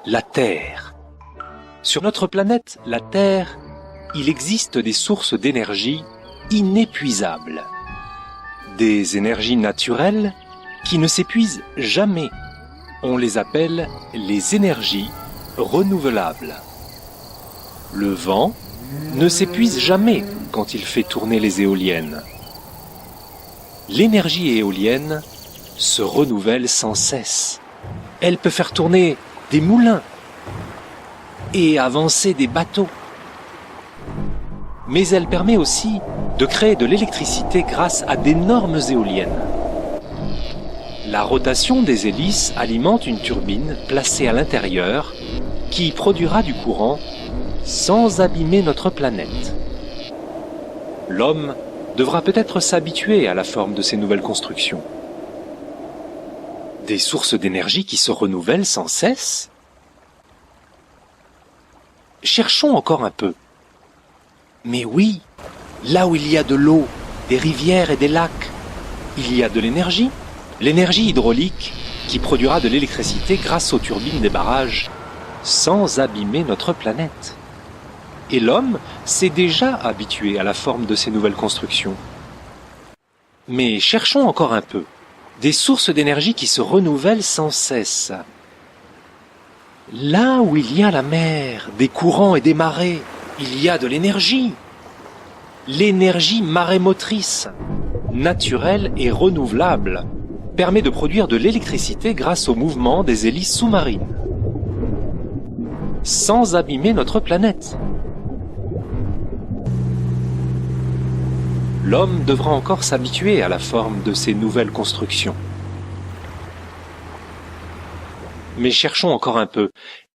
la Terre. Sur notre planète, la Terre, il existe des sources d'énergie inépuisables. Des énergies naturelles qui ne s'épuisent jamais. On les appelle les énergies renouvelables. Le vent ne s'épuise jamais quand il fait tourner les éoliennes. L'énergie éolienne se renouvelle sans cesse. Elle peut faire tourner des moulins et avancer des bateaux. Mais elle permet aussi de créer de l'électricité grâce à d'énormes éoliennes. La rotation des hélices alimente une turbine placée à l'intérieur qui produira du courant sans abîmer notre planète. L'homme devra peut-être s'habituer à la forme de ces nouvelles constructions. Des sources d'énergie qui se renouvellent sans cesse? Cherchons encore un peu. Mais oui, là où il y a de l'eau, des rivières et des lacs, il y a de l'énergie. L'énergie hydraulique qui produira de l'électricité grâce aux turbines des barrages, sans abîmer notre planète. Et l'homme s'est déjà habitué à la forme de ces nouvelles constructions. Mais cherchons encore un peu. Des sources d'énergie qui se renouvellent sans cesse. Là où il y a la mer, des courants et des marées, il y a de l'énergie. L'énergie marémotrice, naturelle et renouvelable, permet de produire de l'électricité grâce au mouvement des hélices sous-marines, sans abîmer notre planète. L'homme devra encore s'habituer à la forme de ces nouvelles constructions. Mais cherchons encore un peu.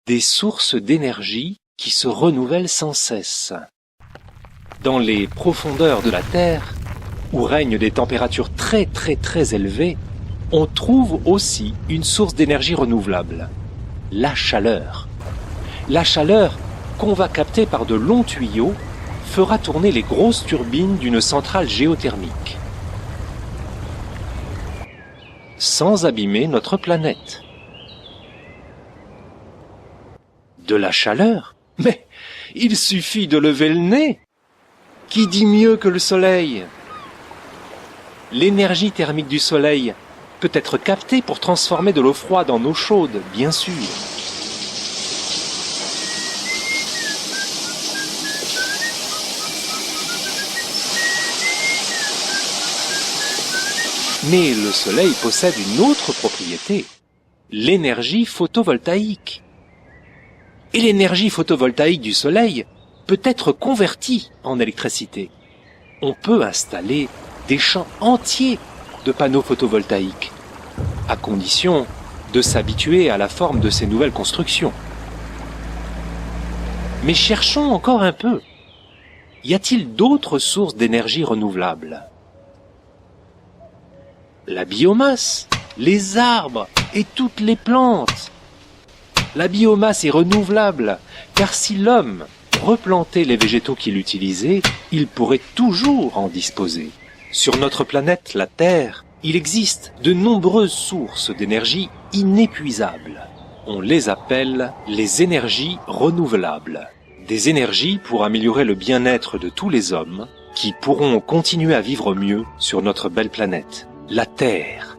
Des sources d'énergie qui se renouvellent sans cesse. Dans les profondeurs de la Terre, où règnent des températures très élevées, on trouve aussi une source d'énergie renouvelable, la chaleur. La chaleur, qu'on va capter par de longs tuyaux, fera tourner les grosses turbines d'une centrale géothermique, sans abîmer notre planète. De la chaleur? Mais il suffit de lever le nez. Qui dit mieux que le soleil? L'énergie thermique du soleil peut être captée pour transformer de l'eau froide en eau chaude, bien sûr. Mais le soleil possède une autre propriété, l'énergie photovoltaïque. Et l'énergie photovoltaïque du soleil peut être convertie en électricité. On peut installer des champs entiers de panneaux photovoltaïques, à condition de s'habituer à la forme de ces nouvelles constructions. Mais cherchons encore un peu. Y a-t-il d'autres sources d'énergie renouvelable? La biomasse, les arbres et toutes les plantes. La biomasse est renouvelable, car si l'homme replantait les végétaux qu'il utilisait, il pourrait toujours en disposer. Sur notre planète, la Terre, il existe de nombreuses sources d'énergie inépuisables. On les appelle les énergies renouvelables. Des énergies pour améliorer le bien-être de tous les hommes qui pourront continuer à vivre mieux sur notre belle planète, la Terre.